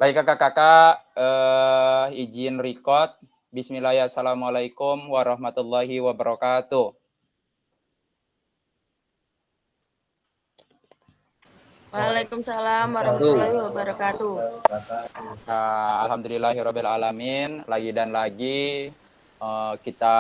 Baik kakak-kakak, izin record. Bismillahirrahmanirrahim. Assalamualaikum warahmatullahi wabarakatuh. Waalaikumsalam warahmatullahi wabarakatuh. Alhamdulillahirabbil alamin. Lagi dan lagi kita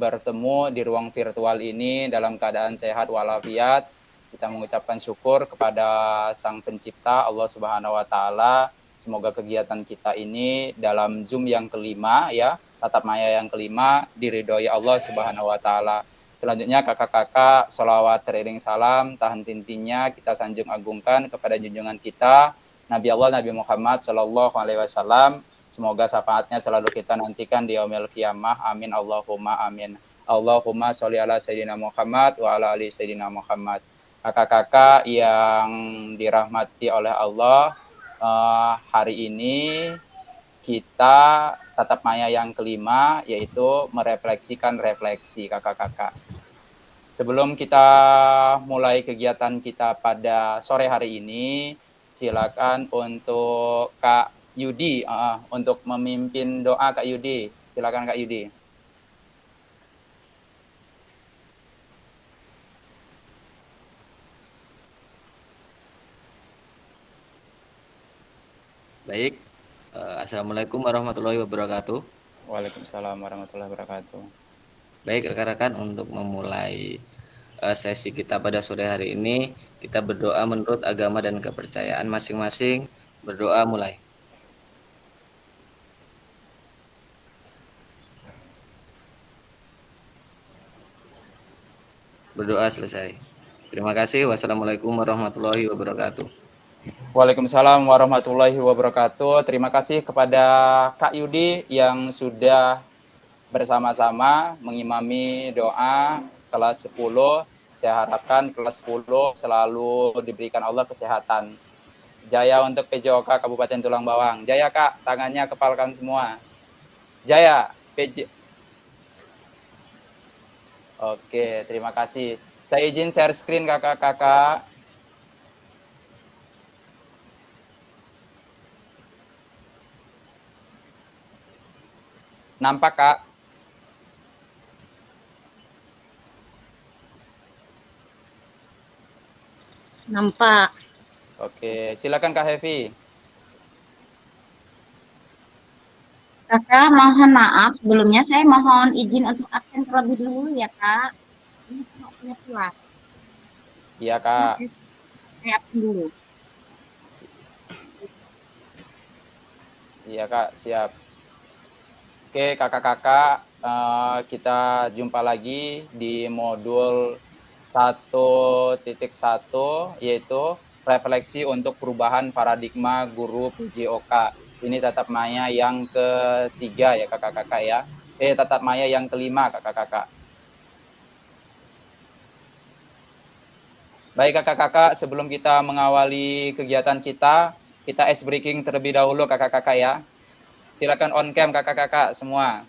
bertemu di ruang virtual ini dalam keadaan sehat walafiat. Kita mengucapkan syukur kepada Sang Pencipta Allah Subhanahu wa taala. Semoga kegiatan kita ini dalam Zoom yang kelima ya, tatap maya yang kelima diridhoi Allah Subhanahu wa taala. Selanjutnya kakak-kakak sholawat teriring salam tahan tintinya kita sanjung agungkan kepada junjungan kita Nabi Allah Nabi Muhammad Shallallahu Alaihi Wasallam. Semoga syafaatnya selalu kita nantikan di yaumil qiyamah. Amin Allahumma amin. Allahumma sholli ala sayyidina Muhammad wa ala ali sayyidina Muhammad. Kakak-kakak yang dirahmati oleh Allah, hari ini kita tatap maya yang kelima, yaitu merefleksikan refleksi kakak-kakak. Sebelum kita mulai kegiatan kita pada sore hari ini, silakan untuk Kak Yudi untuk memimpin doa. Kak Yudi, silakan Kak Yudi. Baik, Assalamualaikum warahmatullahi wabarakatuh. Waalaikumsalam warahmatullahi wabarakatuh. Baik rekan-rekan, untuk memulai sesi kita pada sore hari ini, kita berdoa menurut agama dan kepercayaan masing-masing. Berdoa mulai. Berdoa selesai. Terima kasih. Wassalamualaikum warahmatullahi wabarakatuh. Waalaikumsalam warahmatullahi wabarakatuh. Terima kasih kepada Kak Yudi yang sudah bersama-sama mengimami doa kelas 10. Saya harapkan kelas 10 selalu diberikan Allah kesehatan. Jaya untuk PJOK Kabupaten Tulang Bawang. Jaya Kak, tangannya kepalkan semua. Jaya, PJ. Oke, terima kasih. Saya izin share screen kakak-kakak. Nampak Kak? Nampak. Oke, silakan Kak Hevi. Kakak, mohon maaf sebelumnya saya mohon izin untuk absen terlebih dulu ya Kak. Ini cuma punya kelas. Iya Kak. Saya absen dulu. Iya Kak, siap. Oke kakak-kakak, kita jumpa lagi di modul 1.1 yaitu refleksi untuk perubahan paradigma guru PJOK. Ini tatap maya yang ketiga ya kakak-kakak ya. Tatap maya yang kelima kakak-kakak. Baik kakak-kakak, sebelum kita mengawali kegiatan kita ice breaking terlebih dahulu kakak-kakak ya. Silakan on cam kakak-kakak semua.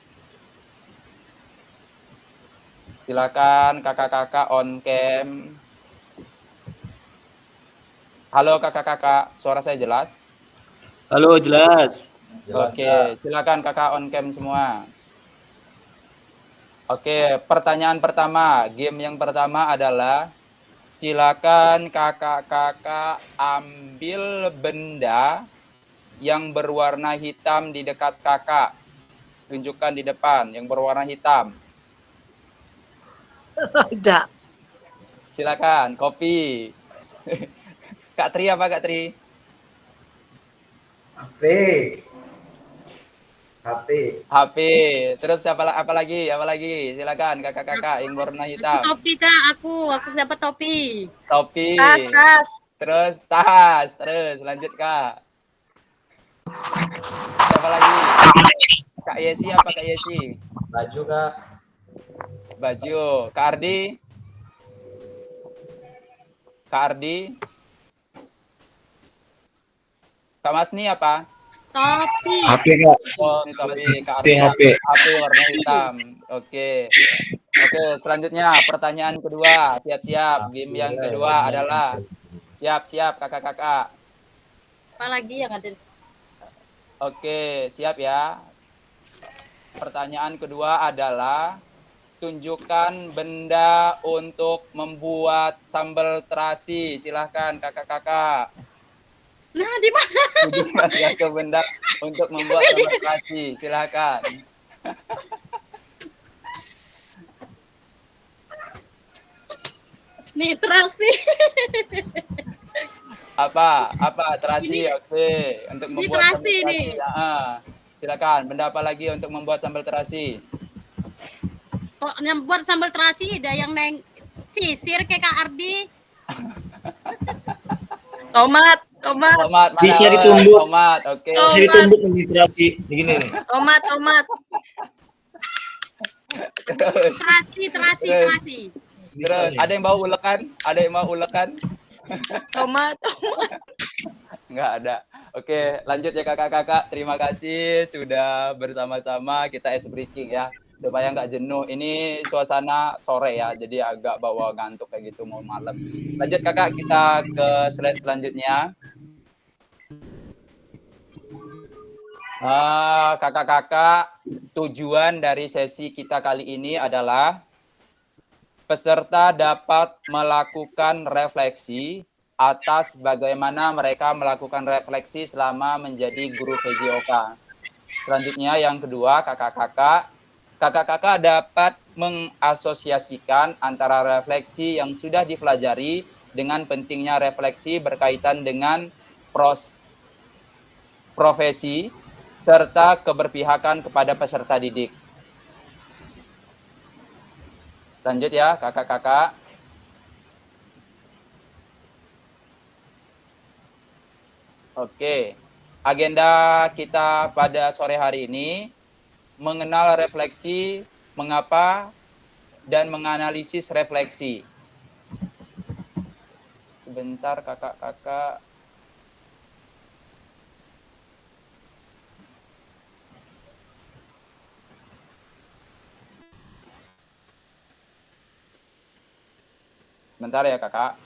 Silakan kakak-kakak on cam. Halo kakak-kakak, suara saya jelas? Halo, jelas. Oke, silakan kakak on cam semua. Oke, pertanyaan pertama, game yang pertama adalah silakan kakak-kakak ambil benda yang berwarna hitam di dekat kakak. Tunjukkan di depan yang berwarna hitam. Tidak. Silakan, kopi. Kak Tri apa Kak Tri? HP. Terus apa lagi? Silakan kakak-kakak yang berwarna hitam. Topi Kak, aku dapat topi. Topi. Tas. Terus tas. Terus lanjut Kak. Siapa lagi? Kak Yesi apa Kak Yesi? Baju Kak. Baju. Kak Ardi? Kak Masni apa? Topi. HP Kak. Oh, ini topi. Kak Ardi HP warna hitam. Oke, selanjutnya pertanyaan kedua. Siap-siap. Game yang kedua adalah siap-siap kakak-kakak. Apa lagi yang ada? Oke, siap ya. Pertanyaan kedua adalah tunjukkan benda untuk membuat sambal terasi. Silahkan kakak-kakak. Nah, di mana? Tunjukkan satu benda untuk membuat sambal terasi. Silahkan. Nih, terasi. Apa terasi? Ini Oke, untuk ini membuat sambal terasi terasi. nih. Silakan. Benda apa lagi untuk membuat sambal terasi? Kok yang buat sambal terasi ada yang neng sisir kayak Kak Ardi. Tomat. Tomat. Mana? Bisa ditumbuk. Tomat. Oke. Oh. Bisa ditumbuk menjadi terasi. Begini nih. Tomat. Terasi. Terus ada yang bawa ulekan? Tomat. Nggak ada. Oke, lanjut ya kakak-kakak. Terima kasih sudah bersama-sama kita ice breaking ya. Supaya nggak jenuh. Ini suasana sore ya, jadi agak bawa ngantuk kayak gitu mau malam. Lanjut kakak, kita ke slide selanjutnya. Kakak-kakak, tujuan dari sesi kita kali ini adalah peserta dapat melakukan refleksi atas bagaimana mereka melakukan refleksi selama menjadi guru PJOK. Selanjutnya yang kedua, kakak-kakak dapat mengasosiasikan antara refleksi yang sudah dipelajari dengan pentingnya refleksi berkaitan dengan profesi serta keberpihakan kepada peserta didik. Lanjut ya, kakak-kakak. Oke, agenda kita pada sore hari ini mengenal refleksi, mengapa, dan menganalisis refleksi. Sebentar kakak-kakak. Sebentar ya kakak.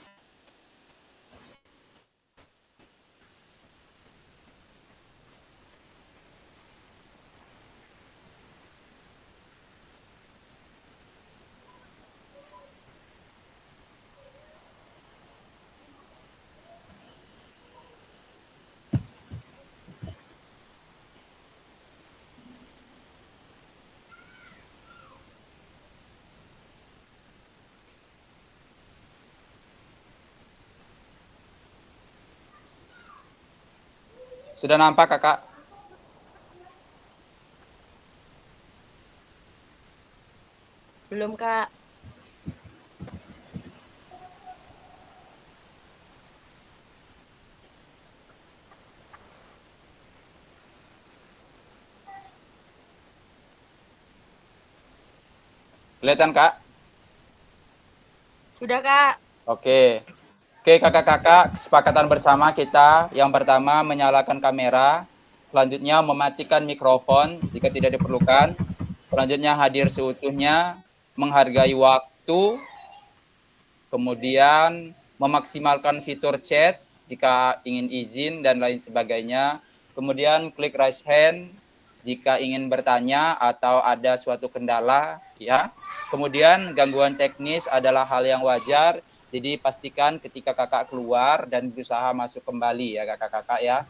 Sudah nampak kakak? Belum, Kak. Kelihatan kak? Sudah, Kak. Oke. Oke kakak-kakak, kesepakatan bersama kita. Yang pertama menyalakan kamera. Selanjutnya mematikan mikrofon jika tidak diperlukan. Selanjutnya hadir seutuhnya, menghargai waktu. Kemudian memaksimalkan fitur chat jika ingin izin dan lain sebagainya. Kemudian klik raise hand jika ingin bertanya atau ada suatu kendala, ya. Kemudian gangguan teknis adalah hal yang wajar, jadi pastikan ketika kakak keluar dan berusaha masuk kembali ya kakak-kakak ya.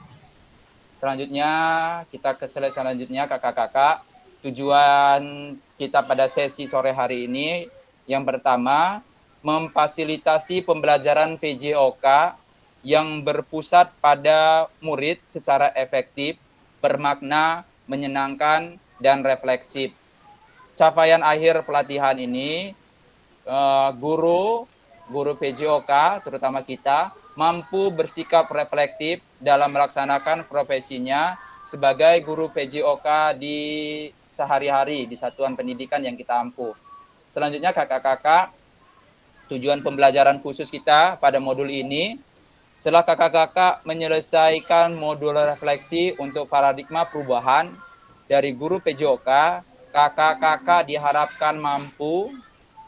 Selanjutnya kita ke slide selanjutnya kakak-kakak. Tujuan kita pada sesi sore hari ini yang pertama memfasilitasi pembelajaran PJOK yang berpusat pada murid secara efektif, bermakna, menyenangkan, dan refleksif. Capaian akhir pelatihan ini, guru PJOK, terutama kita, mampu bersikap reflektif dalam melaksanakan profesinya sebagai guru PJOK di sehari-hari, di satuan pendidikan yang kita ampuh. Selanjutnya kakak-kakak, tujuan pembelajaran khusus kita pada modul ini, setelah kakak-kakak menyelesaikan modul refleksi untuk paradigma perubahan dari guru PJOK, kakak-kakak diharapkan mampu,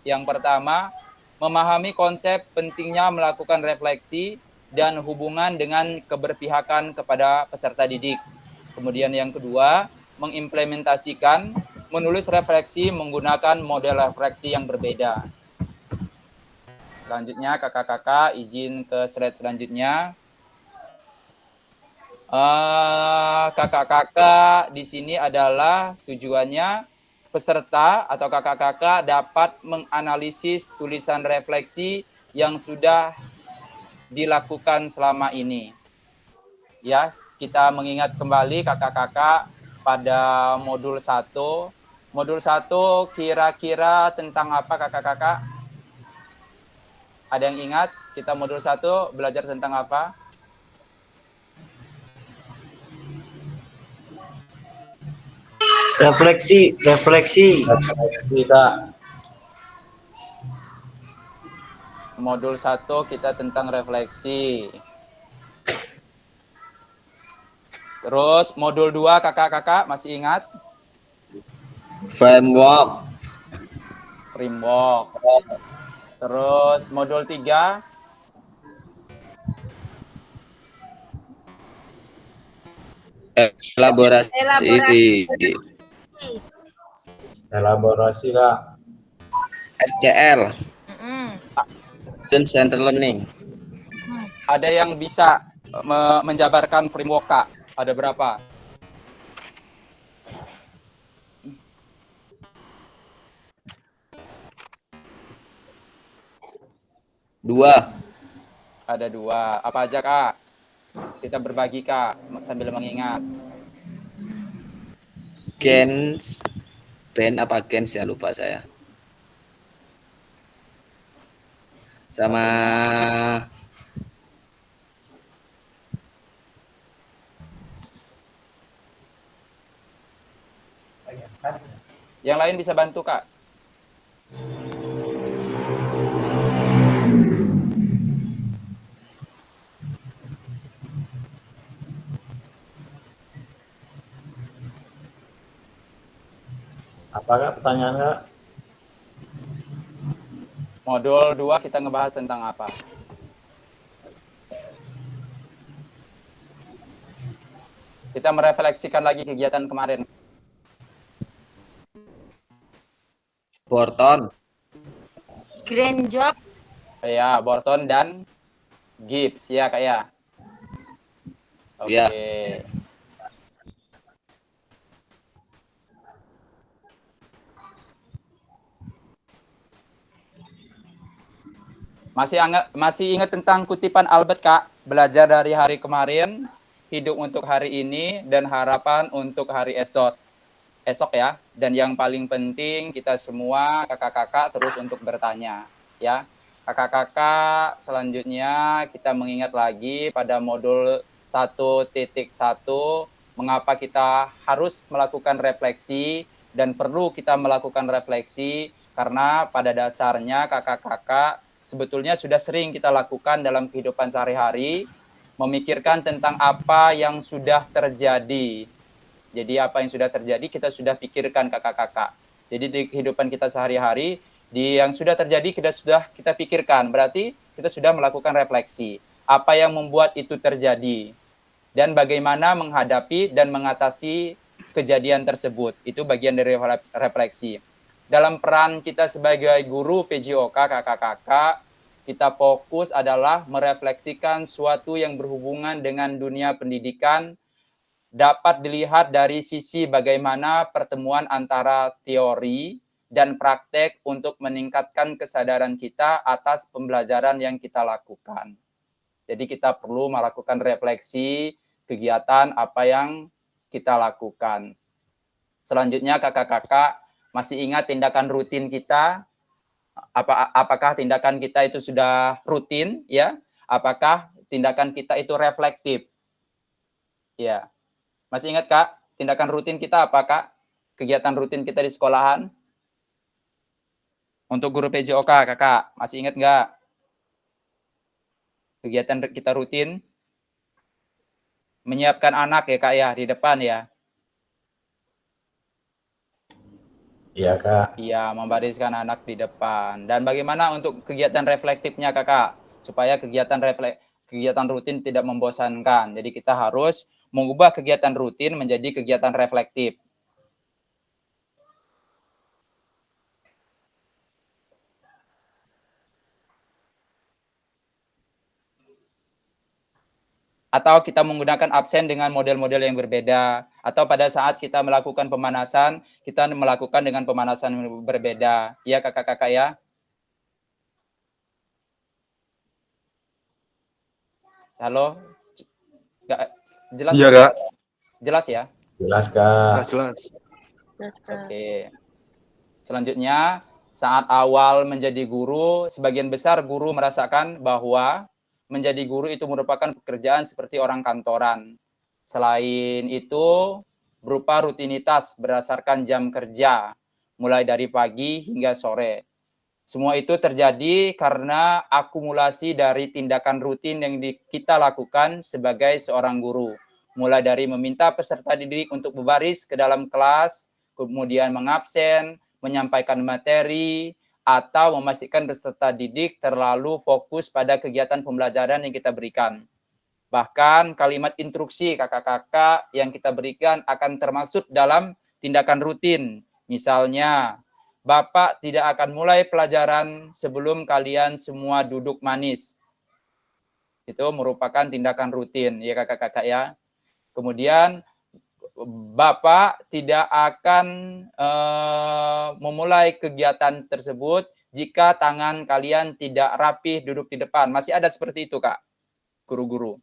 yang pertama, memahami konsep pentingnya melakukan refleksi dan hubungan dengan keberpihakan kepada peserta didik. Kemudian yang kedua, mengimplementasikan menulis refleksi menggunakan model refleksi yang berbeda. Selanjutnya kakak-kakak izin ke slide selanjutnya. Kakak-kakak di sini adalah tujuannya peserta atau kakak-kakak dapat menganalisis tulisan refleksi yang sudah dilakukan selama ini. Ya, kita mengingat kembali kakak-kakak pada modul 1. Modul 1 kira-kira tentang apa kakak-kakak? Ada yang ingat kita modul 1 belajar tentang apa? Refleksi, refleksi. Kita Modul 1 kita tentang refleksi. Terus modul 2 kakak-kakak masih ingat? Framework. Framework. Terus modul 3 Elaborasi isi. elaborasi Kak. SCL. Mm-mm. Student Center Learning. ada yang bisa menjabarkan framework Kak? Ada berapa? Dua. Ada 2. Apa aja Kak? Kita berbagi Kak sambil mengingat. Gens. Ben apa gens ya, lupa saya. Sama Yang lain bisa bantu Kak? Apa Kak pertanyaan Kak? Modul 2 kita ngebahas tentang apa? Kita merefleksikan lagi kegiatan kemarin. Borton. Grand job. Ya, Borton dan Gibbs ya Kak ya. Oke. Ya. Masih ingat tentang kutipan Albert Kak? Belajar dari hari kemarin, hidup untuk hari ini, dan harapan untuk hari esok ya. Dan yang paling penting kita semua kakak-kakak terus untuk bertanya ya. Kakak-kakak selanjutnya kita mengingat lagi pada modul 1.1 mengapa kita harus melakukan refleksi dan perlu kita melakukan refleksi karena pada dasarnya kakak-kakak sebetulnya sudah sering kita lakukan dalam kehidupan sehari-hari, memikirkan tentang apa yang sudah terjadi. Jadi apa yang sudah terjadi kita sudah pikirkan kakak-kakak. Jadi di kehidupan kita sehari-hari, di yang sudah terjadi kita pikirkan. Berarti kita sudah melakukan refleksi. Apa yang membuat itu terjadi? Dan bagaimana menghadapi dan mengatasi kejadian tersebut. Itu bagian dari refleksi. Dalam peran kita sebagai guru PJOK, kakak-kakak, kita fokus adalah merefleksikan suatu yang berhubungan dengan dunia pendidikan dapat dilihat dari sisi bagaimana pertemuan antara teori dan praktek untuk meningkatkan kesadaran kita atas pembelajaran yang kita lakukan. Jadi kita perlu melakukan refleksi kegiatan apa yang kita lakukan. Selanjutnya kakak-kakak masih ingat tindakan rutin kita? Apakah tindakan kita itu sudah rutin ya? Apakah tindakan kita itu reflektif? Ya. Masih ingat Kak, tindakan rutin kita apa Kak? Kegiatan rutin kita di sekolahan? Untuk guru PJOK Kakak, masih ingat nggak? Kegiatan kita rutin? Menyiapkan anak ya Kak ya, di depan ya? Iya Kak. Iya, membariskan anak di depan. Dan bagaimana untuk kegiatan reflektifnya Kakak? Supaya kegiatan rutin tidak membosankan. Jadi kita harus mengubah kegiatan rutin menjadi kegiatan reflektif. Atau kita menggunakan absen dengan model-model yang berbeda, atau pada saat kita melakukan pemanasan, kita melakukan dengan pemanasan yang berbeda. Ya kakak-kakak ya. Halo? Nggak, jelas? Iya, Kak. Jelas ya? Jelas, Kak. Jelas. Oke. Selanjutnya, saat awal menjadi guru, sebagian besar guru merasakan bahwa menjadi guru itu merupakan pekerjaan seperti orang kantoran. Selain itu, berupa rutinitas berdasarkan jam kerja, mulai dari pagi hingga sore. Semua itu terjadi karena akumulasi dari tindakan rutin yang kita lakukan sebagai seorang guru. Mulai dari meminta peserta didik untuk berbaris ke dalam kelas, kemudian mengabsen, menyampaikan materi, atau memastikan peserta didik terlalu fokus pada kegiatan pembelajaran yang kita berikan. Bahkan kalimat instruksi kakak-kakak yang kita berikan akan termaksud dalam tindakan rutin. Misalnya, Bapak tidak akan mulai pelajaran sebelum kalian semua duduk manis. Itu merupakan tindakan rutin, ya kakak-kakak ya. Kemudian, Bapak tidak akan memulai kegiatan tersebut jika tangan kalian tidak rapih duduk di depan. Masih ada seperti itu, Kak, guru-guru?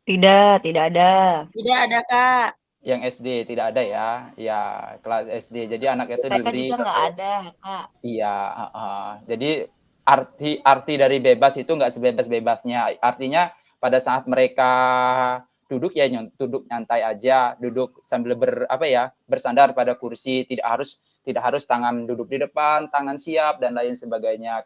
Tidak ada. Tidak ada, Kak. Yang SD tidak ada ya, ya kelas SD. Jadi anak itu TK diberi. juga nggak ada, Kak. Iya, jadi arti dari bebas itu nggak sebebas-bebasnya. Artinya pada saat mereka duduk ya duduk nyantai aja, duduk sambil bersandar pada kursi, tidak harus tangan duduk di depan, tangan siap dan lain sebagainya.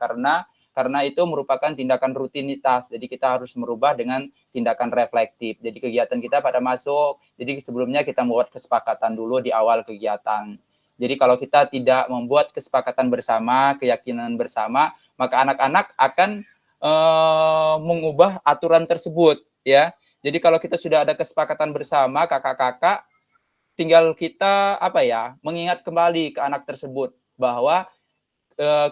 Karena itu merupakan tindakan rutinitas. Jadi kita harus merubah dengan tindakan reflektif. Jadi kegiatan kita pada masuk, jadi sebelumnya kita membuat kesepakatan dulu di awal kegiatan. Jadi kalau kita tidak membuat kesepakatan bersama, keyakinan bersama, maka anak-anak akan mengubah aturan tersebut, ya. Jadi kalau kita sudah ada kesepakatan bersama, kakak-kakak, tinggal kita mengingat kembali ke anak tersebut bahwa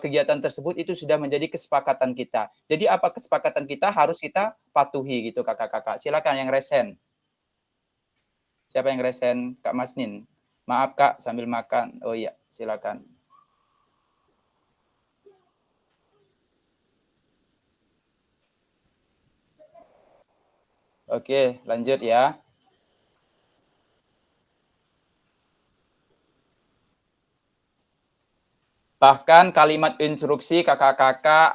kegiatan tersebut itu sudah menjadi kesepakatan kita. Jadi apa kesepakatan kita harus kita patuhi gitu kakak-kakak. Silakan yang resen. Siapa yang resen? Kak Masnin. Maaf Kak, sambil makan. Oh iya, silakan. Oke, lanjut ya. Bahkan kalimat instruksi kakak-kakak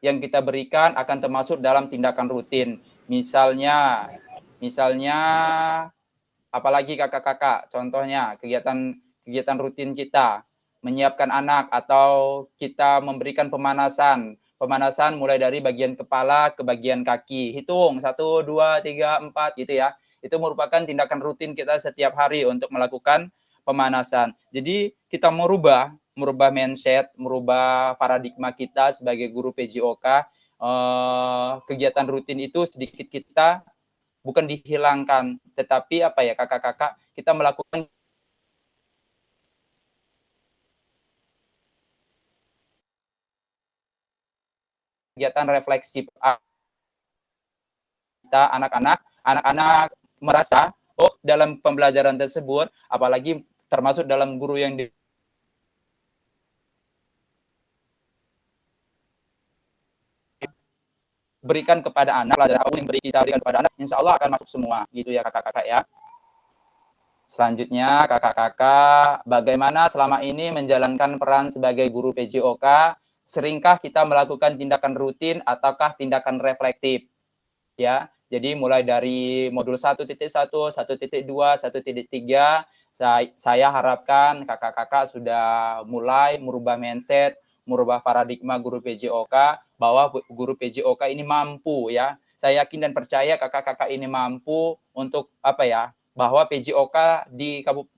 yang kita berikan akan termasuk dalam tindakan rutin. Misalnya apalagi kakak-kakak, contohnya kegiatan rutin kita, menyiapkan anak atau kita memberikan pemanasan mulai dari bagian kepala ke bagian kaki. Hitung 1, 2, 3, 4 gitu ya. Itu merupakan tindakan rutin kita setiap hari untuk melakukan pemanasan. Jadi kita merubah mindset, merubah paradigma kita sebagai guru PJOK. Kegiatan rutin itu sedikit kita bukan dihilangkan, tetapi kakak-kakak, kita melakukan kegiatan refleksif kita anak-anak merasa dalam pembelajaran tersebut, apalagi termasuk dalam guru yang berikan kepada anak, pelajaran yang kita berikan kepada anak, insya Allah akan masuk semua, gitu ya kakak-kakak ya. Selanjutnya kakak-kakak, bagaimana selama ini menjalankan peran sebagai guru PJOK? Seringkah kita melakukan tindakan rutin ataukah tindakan reflektif? Ya, jadi mulai dari modul 1.1, 1.2, 1.3, saya harapkan kakak-kakak sudah mulai merubah mindset, merubah paradigma guru PJOK, bahwa guru PJOK ini mampu ya. Saya yakin dan percaya kakak-kakak ini mampu untuk bahwa PJOK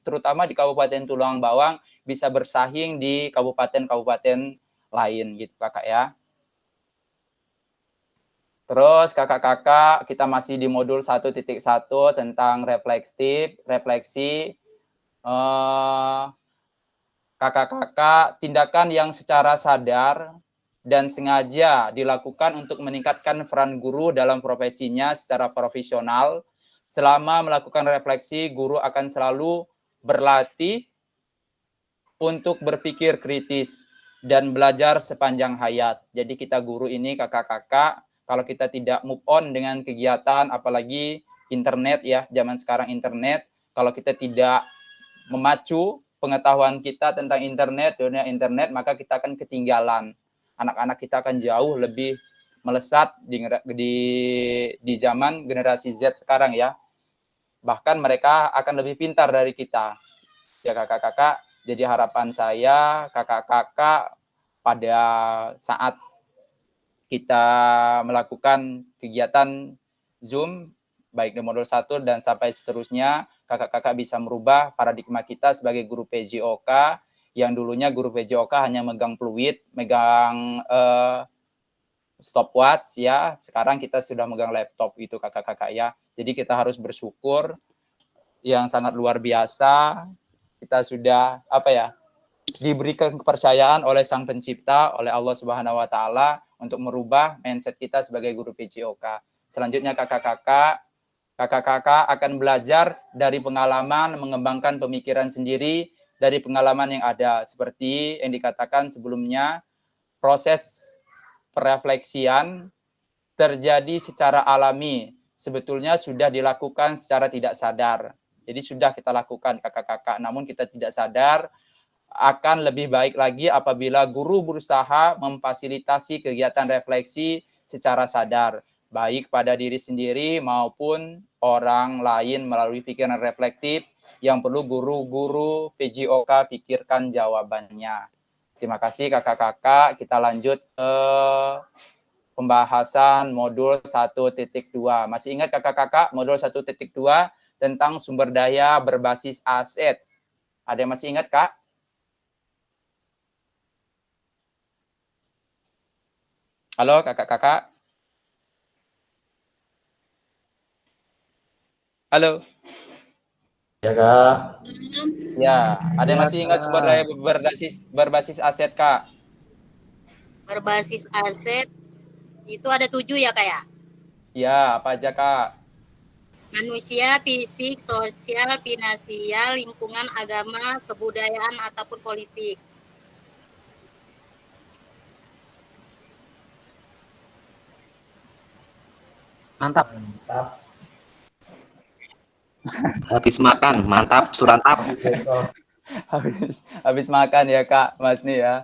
terutama di Kabupaten Tulungagung Bawang bisa bersaing di kabupaten-kabupaten lain gitu kakak ya. Terus kakak-kakak, kita masih di modul 1.1 tentang refleksi. Kakak-kakak, tindakan yang secara sadar dan sengaja dilakukan untuk meningkatkan peran guru dalam profesinya secara profesional. Selama melakukan refleksi, guru akan selalu berlatih untuk berpikir kritis dan belajar sepanjang hayat. Jadi kita guru ini kakak-kakak, kalau kita tidak move on dengan kegiatan, apalagi internet ya, zaman sekarang internet, kalau kita tidak memacu pengetahuan kita tentang internet, dunia internet, maka kita akan ketinggalan. Anak-anak kita akan jauh lebih melesat di zaman generasi Z sekarang ya. Bahkan mereka akan lebih pintar dari kita. Ya kakak-kakak, jadi harapan saya kakak-kakak pada saat kita melakukan kegiatan Zoom, baik di modul 1 dan sampai seterusnya, kakak-kakak bisa merubah paradigma kita sebagai guru PJOK, yang dulunya guru PJOK hanya megang fluid, megang stopwatch ya, sekarang kita sudah megang laptop itu kakak-kakak ya. Jadi kita harus bersyukur yang sangat luar biasa, kita sudah diberikan kepercayaan oleh Sang Pencipta, oleh Allah Subhanahu wa taala untuk merubah mindset kita sebagai guru PJOK. Selanjutnya kakak-kakak akan belajar dari pengalaman, mengembangkan pemikiran sendiri dari pengalaman yang ada. Seperti yang dikatakan sebelumnya, proses perefleksian terjadi secara alami. Sebetulnya sudah dilakukan secara tidak sadar. Jadi sudah kita lakukan kakak-kakak, namun kita tidak sadar. Akan lebih baik lagi apabila guru berusaha memfasilitasi kegiatan refleksi secara sadar, baik pada diri sendiri maupun orang lain melalui pikiran reflektif yang perlu guru-guru PJOK pikirkan jawabannya. Terima kasih kakak-kakak, kita lanjut ke pembahasan modul 1.2. Masih ingat kakak-kakak modul 1.2 tentang sumber daya berbasis aset? Ada yang masih ingat, Kak? Halo kakak-kakak. Halo. Ya Kak. Ya, ada yang Ya, masih ingat sumber daya berbasis aset, Kak? Berbasis aset itu ada 7 ya Kak ya? Ya, apa aja, Kak? Manusia, fisik, sosial, finansial, lingkungan, agama, kebudayaan, ataupun politik. Mantap. Mantap. Habis makan, mantap, surantap. Habis makan ya, Kak, Mas nih ya.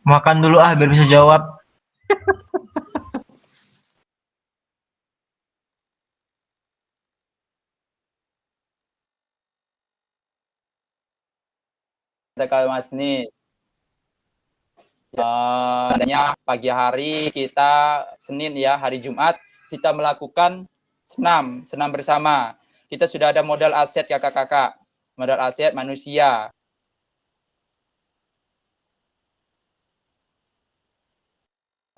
Makan dulu biar bisa jawab. Kak Mas nih. Adanya pagi hari kita Senin ya, hari Jumat kita melakukan senam bersama. Kita sudah ada modal aset kakak-kakak, modal aset manusia.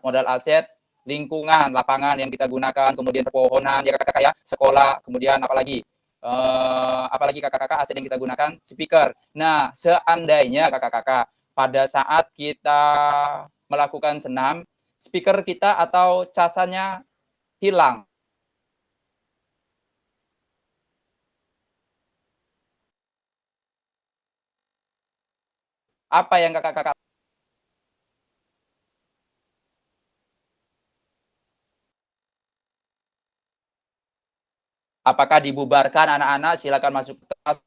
Modal aset lingkungan, lapangan yang kita gunakan, kemudian pepohonan ya kakak-kakak ya, sekolah, kemudian apalagi kakak-kakak aset yang kita gunakan, speaker. Nah, seandainya kakak-kakak pada saat kita melakukan senam, speaker kita atau casanya hilang. Apa yang kakak-kakak? Apakah dibubarkan anak-anak? Silakan masuk ke kelas.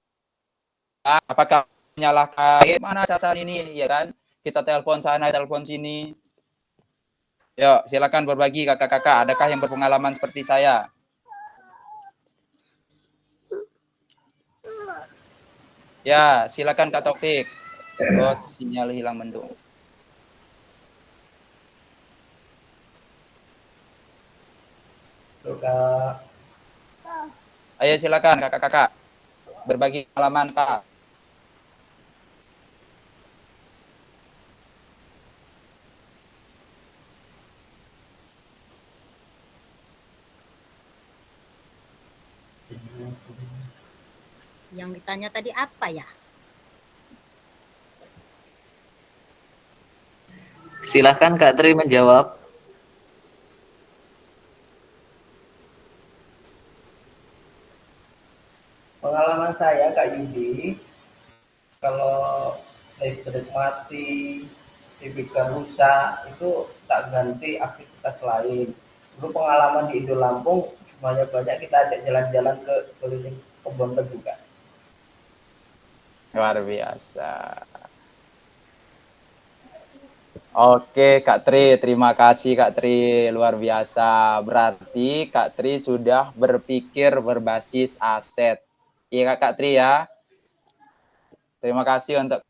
Apakah menyalahkan mana casan ini, ya kan? Kita telepon sana, telepon sini. Yuk, silakan berbagi kakak-kakak. Adakah yang berpengalaman seperti saya? Ya, silakan Kak Taufik. Oh, sinyal hilang mendung. Kak. Ayo silakan kakak-kakak. Berbagi pengalaman, Kak. Yang ditanya tadi apa ya? Silahkan Kak Tri menjawab. Pengalaman saya Kak Yudi, kalau listrik mati, speaker rusak, itu tak ganti aktivitas lain. Dulu pengalaman di Indo Lampung, semuanya banyak kita ajak jalan-jalan ke keliling kebun tebu Kak. Luar biasa. Oke, Kak Tri, terima kasih Kak Tri, luar biasa. Berarti Kak Tri sudah berpikir berbasis aset. Iya Kak Tri ya. Terima kasih untuk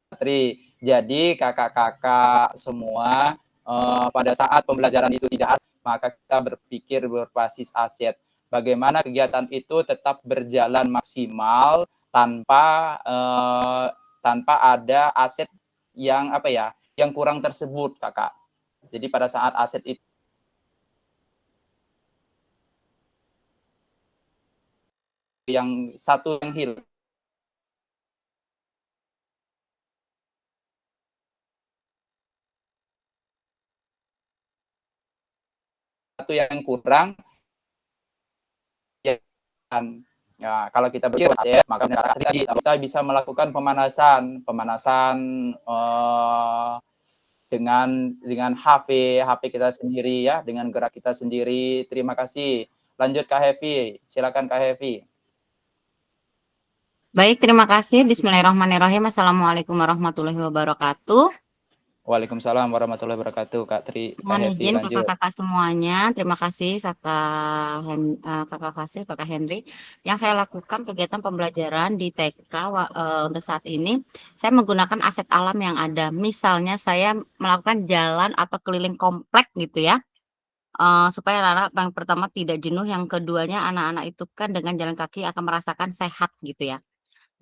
Kak Tri. Jadi kakak-kakak semua pada saat pembelajaran itu tidak ada, maka kita berpikir berbasis aset. Bagaimana kegiatan itu tetap berjalan maksimal tanpa tanpa ada aset yang apa ya, yang kurang tersebut, Kakak. Jadi pada saat aset itu yang satu yang hilang, satu yang kurang, ya. Ya, kalau kita berpikir aset, maka kita bisa melakukan pemanasan dengan HP kita sendiri ya, dengan gerak kita sendiri. Terima kasih. Lanjut Kak Hevi, silakan Kak Hevi. Baik, terima kasih. Bismillahirrahmanirrahim. Assalamualaikum warahmatullahi wabarakatuh. Waalaikumsalam warahmatullahi wabarakatuh, Kak Tri. Kak Mohon Hevi, izin lanjut. kakak-kakak semuanya. Terima kasih kakak Fasil, kakak Henry. Yang saya lakukan kegiatan pembelajaran di TK untuk saat ini, saya menggunakan aset alam yang ada. Misalnya saya melakukan jalan atau keliling komplek gitu ya. Supaya anak-anak yang pertama tidak jenuh, yang keduanya anak-anak itu kan dengan jalan kaki akan merasakan sehat gitu ya.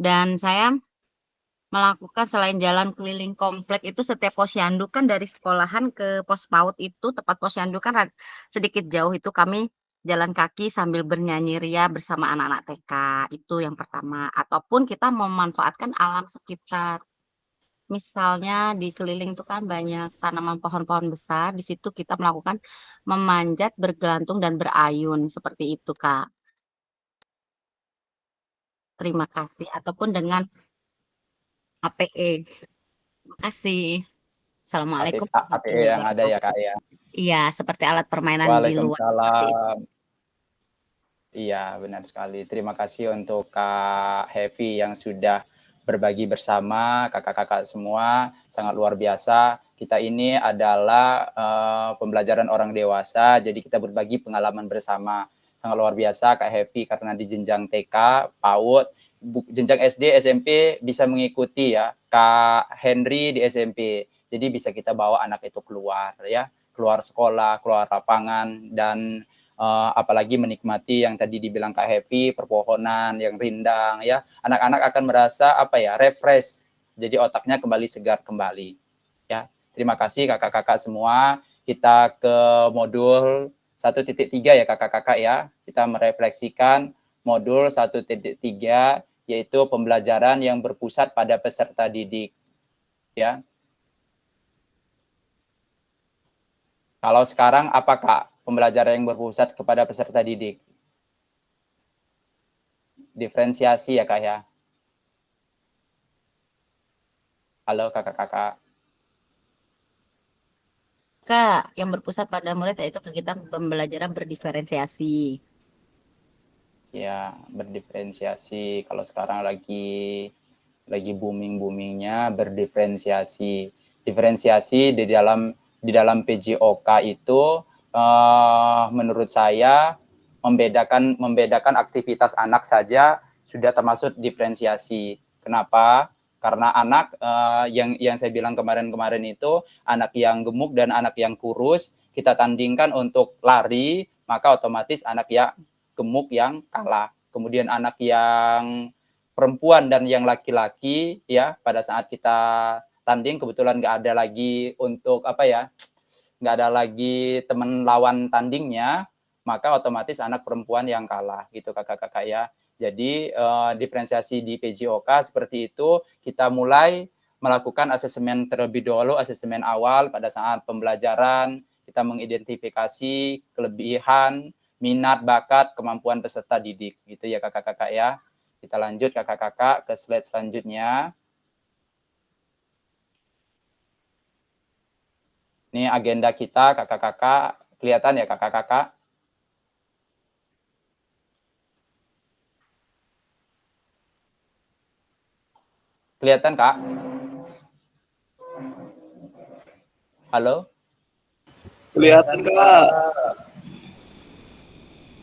Dan saya melakukan selain jalan keliling komplek itu setiap posyandu kan dari sekolahan ke pos PAUD itu tempat posyandu kan sedikit jauh itu kami jalan kaki sambil bernyanyi ria bersama anak-anak TK, itu yang pertama. Ataupun kita memanfaatkan alam sekitar. Misalnya di keliling itu kan banyak tanaman pohon-pohon besar, di situ kita melakukan memanjat, bergelantung dan berayun seperti itu, Kak. Terima kasih. Ataupun dengan APE. Terima kasih. Assalamualaikum APE warahmatullahi yang ada ya wabarakatuh. Kak ya. Iya, seperti alat permainan di luar seperti itu. Waalaikumsalam. Iya, benar sekali. Terima kasih untuk Kak Hevi yang sudah berbagi bersama kakak-kakak semua. Sangat luar biasa. Kita ini adalah pembelajaran orang dewasa, jadi kita berbagi pengalaman bersama. Sangat luar biasa Kak Hevi karena di jenjang TK, PAUD, jenjang SD, SMP bisa mengikuti ya. Kak Henry di SMP. Jadi bisa kita bawa anak itu keluar ya, keluar sekolah, keluar lapangan, dan apalagi menikmati yang tadi dibilang Kak Hevi, perpohonan yang rindang ya, anak-anak akan merasa apa ya, refresh, jadi otaknya kembali segar kembali ya. Terima kasih kakak-kakak semua. Kita ke modul 1.3 ya kakak-kakak ya. Kita merefleksikan modul 1.3 yaitu pembelajaran yang berpusat pada peserta didik ya. Kalau sekarang apa Kak pembelajaran yang berpusat kepada peserta didik? Diferensiasi ya Kak ya. Halo kakak-kakak. Kak, yang berpusat pada murid yaitu kegiatan pembelajaran berdiferensiasi. Ya, berdiferensiasi. Kalau sekarang lagi booming-boomingnya berdiferensiasi. Diferensiasi di dalam PJOK itu menurut saya membedakan aktivitas anak saja sudah termasuk diferensiasi. Kenapa? Karena anak yang saya bilang kemarin itu, anak yang gemuk dan anak yang kurus kita tandingkan untuk lari, maka otomatis anak yang gemuk yang kalah. Kemudian anak yang perempuan dan yang laki-laki ya, pada saat kita tanding, kebetulan nggak ada lagi untuk apa ya, nggak ada lagi teman lawan tandingnya, maka otomatis anak perempuan yang kalah gitu kakak-kakak ya. Jadi diferensiasi di PJOK seperti itu, kita mulai melakukan asesmen terlebih dahulu, asesmen awal pada saat pembelajaran, kita mengidentifikasi kelebihan, minat, bakat, kemampuan peserta didik gitu ya kakak-kakak ya. Kita lanjut kakak-kakak ke slide selanjutnya. Ini agenda kita kakak-kakak, kelihatan ya kakak-kakak? Kelihatan Kak? Halo? Kelihatan Kak.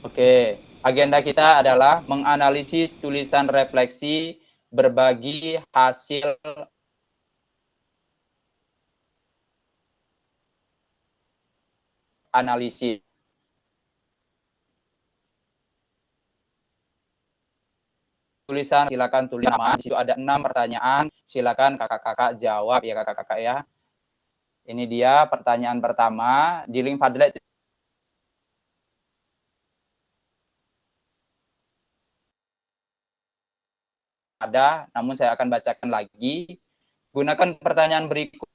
Oke, agenda kita adalah menganalisis tulisan refleksi berbagi hasil analisis. Tulisan silakan tulis nama. Di situ ada 6 pertanyaan. Silakan kakak-kakak jawab ya kakak-kakak ya. Ini dia pertanyaan pertama di link Padlet. Ada, namun saya akan bacakan lagi. Gunakan pertanyaan berikut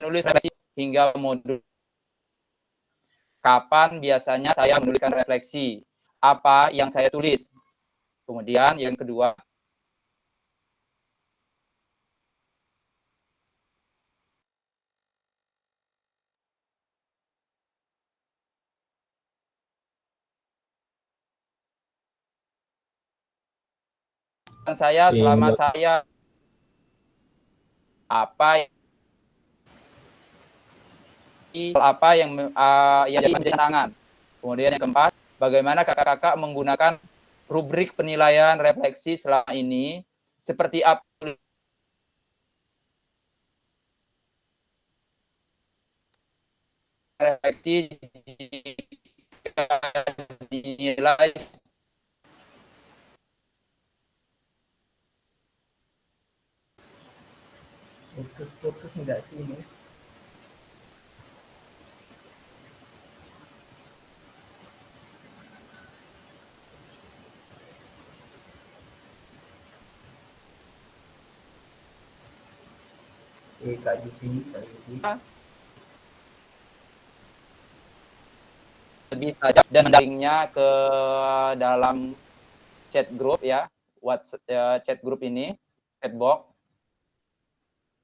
menulis refleksi hingga modul. Kapan biasanya saya menuliskan refleksi? Apa yang saya tulis? Kemudian yang kedua, saya selama saya apa yang menjadi tantangan. Kemudian yang keempat, bagaimana kakak-kakak menggunakan rubrik penilaian refleksi selama ini, seperti apa refleksi dinilai Putus-putus enggak sih ini? Kak Yudi. lebih tajam dan mendaringnya ke dalam chat group ya, WhatsApp chat group ini, chat box.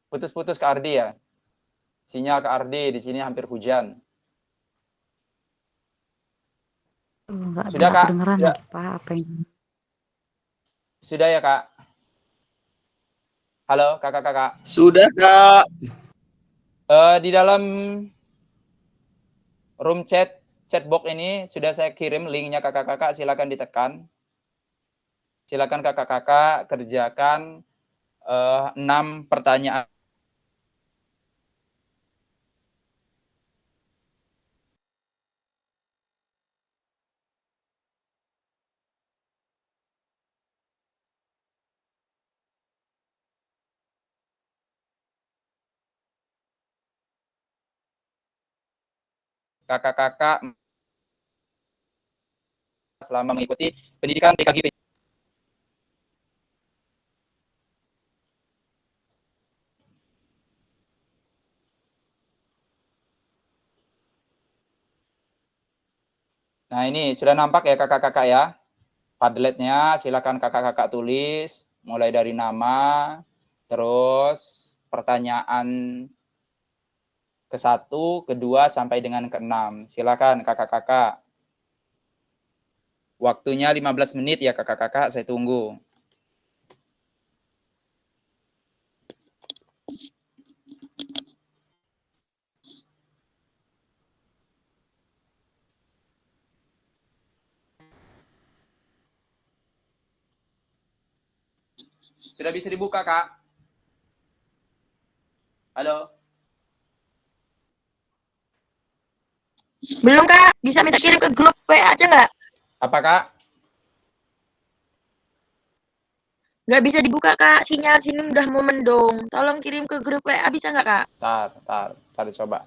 Putus-putus Kak Ardi ya. Sinyal Kak Ardi di sini hampir hujan. Enggak Sudah Kak? kedengeran Sudah. lagi Pak, apa yang Sudah ya Kak? Halo kakak-kakak. Sudah Kak. Di dalam room chat box ini sudah saya kirim linknya kakak-kakak, silakan ditekan. Silakan kakak-kakak kerjakan 6 pertanyaan. Kakak-kakak selama mengikuti pendidikan PKG. Nah ini sudah nampak ya kakak-kakak ya. Padletnya silakan kakak-kakak tulis mulai dari nama, terus pertanyaan ke-1, ke-2 sampai dengan ke-6. Silakan kakak-kakak. Waktunya 15 menit ya kakak-kakak, saya tunggu. Sudah bisa dibuka, Kak? Halo? Belum Kak, bisa minta kirim ke grup WA aja nggak? Apa, Kak? Nggak bisa dibuka, Kak. Sinyal sini udah mau mendung. Tolong kirim ke grup WA bisa nggak, Kak? Tar coba.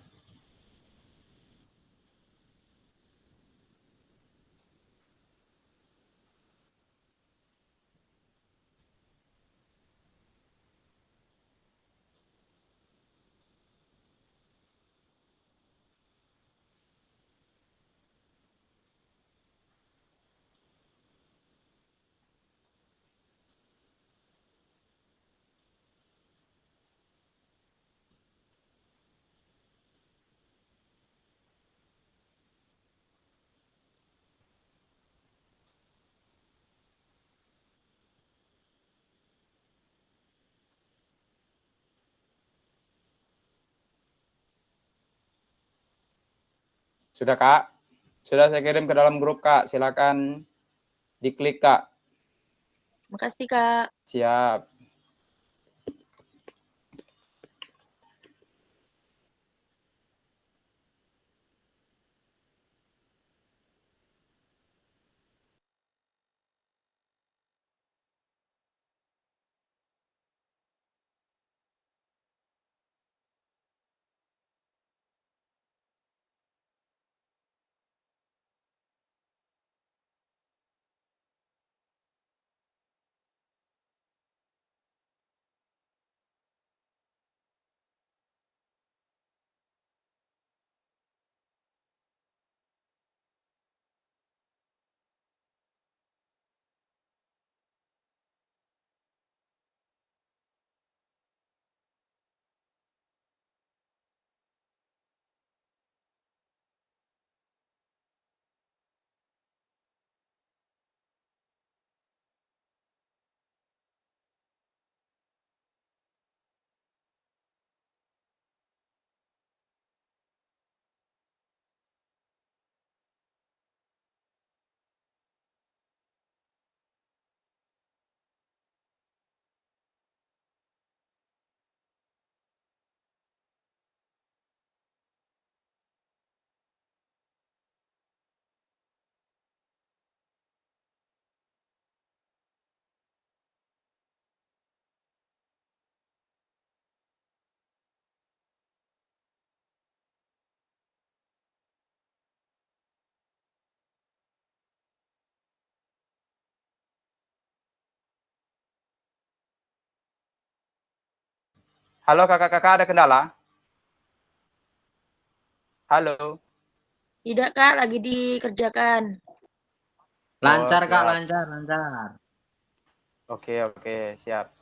Sudah, Kak? Sudah saya kirim ke dalam grup, Kak. Silakan diklik, Kak. Makasih, Kak. Siap. Halo, kakak-kakak, ada kendala? Halo. Tidak, Kak. Lagi dikerjakan. Lancar, Kak, Siap. lancar. Oke, siap.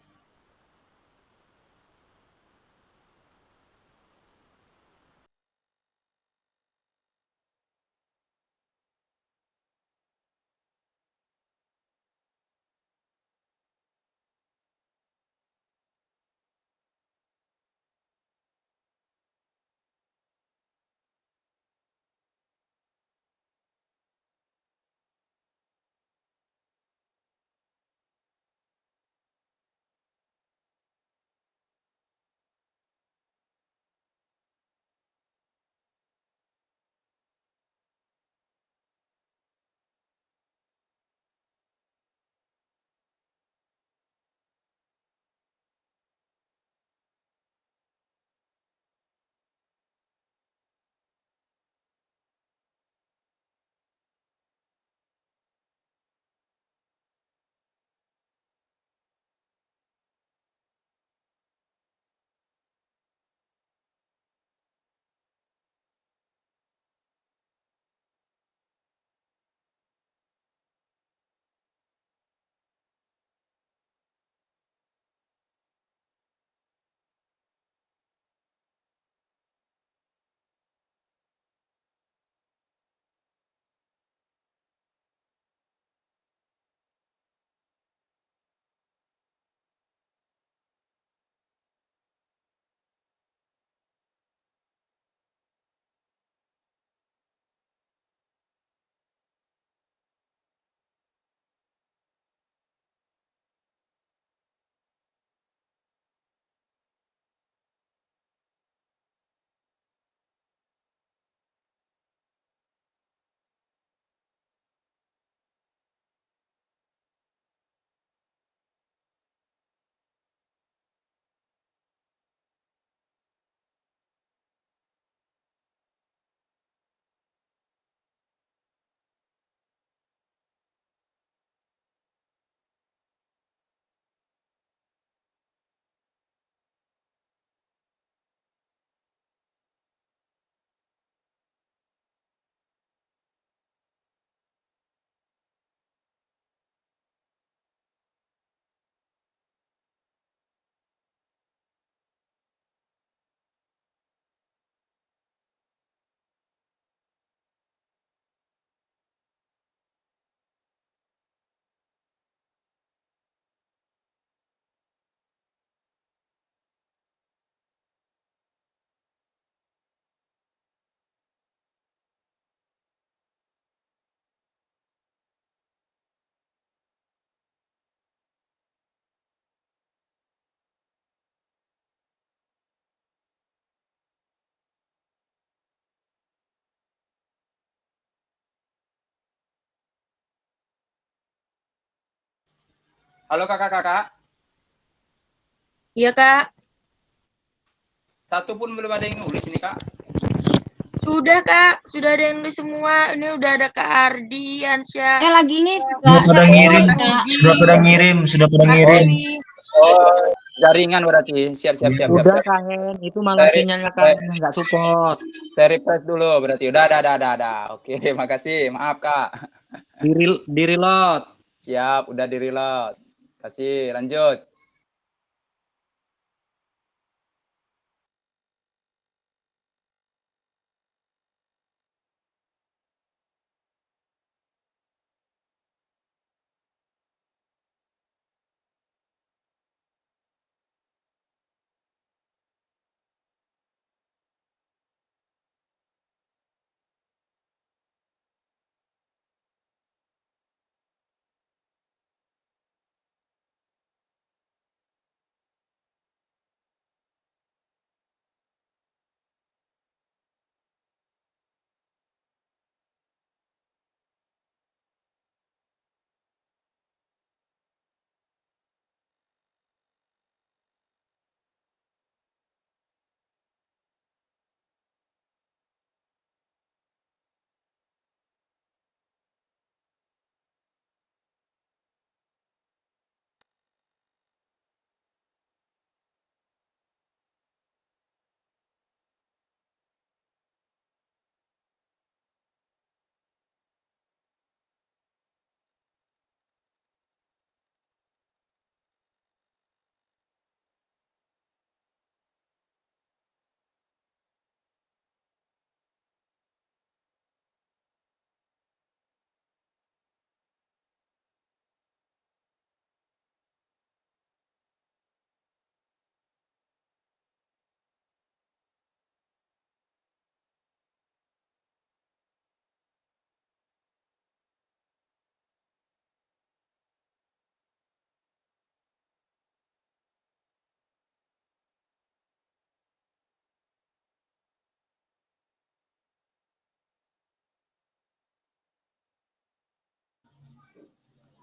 Halo kakak-kakak. Iya, Kak. Satu pun belum ada yang nulis ini kak. Sudah, Kak. Sudah ada yang nulis semua. Ini udah ada Kak Ardi, Ansyah. Lagi nih Sudah pada satu ngirim, Kak. sudah pada ngirim. Oh, jaringan berarti. Siap. Udah Kak Hen, itu malah Saya- sinyalnya Kak Hen nggak support. Saya refresh dulu berarti. Udah, ada. Oke, makasih. Maaf kak. Di reload. Siap, udah di reload. Kasih, lanjut.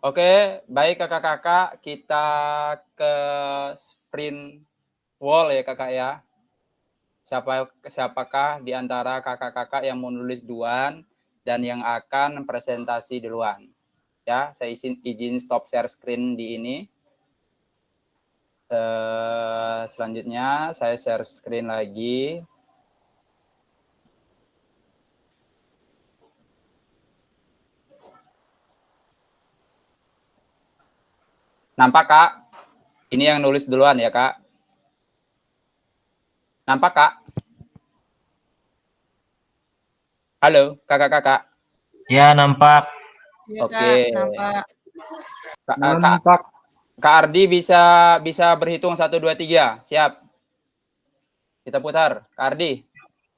Oke, baik kakak-kakak, kita ke sprint wall ya kakak ya. Siapakah di antara kakak-kakak yang menulis duluan dan yang akan presentasi duluan? Ya, saya izin stop share screen di ini. Selanjutnya saya share screen lagi. Nampak kak? Ini yang nulis duluan ya kak. Nampak kak? Halo kakak-kakak. Ya, nampak. Iya, Oke. Kak, nampak. Kak Ardi bisa berhitung 1, 2, 3. Siap. Kita putar. Kak Ardi.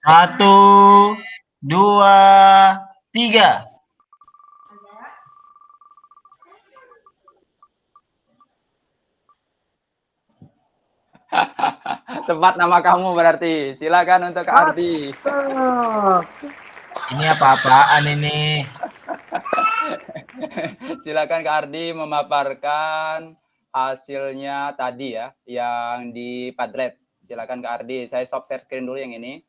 1, 2, 3. Tepat nama kamu berarti. Silakan untuk Kak Ardi. Ini apa-apaan ini? Silakan Kak Ardi memaparkan hasilnya tadi ya, yang di Padlet. Silakan Kak Ardi. Saya stop share screen dulu yang ini.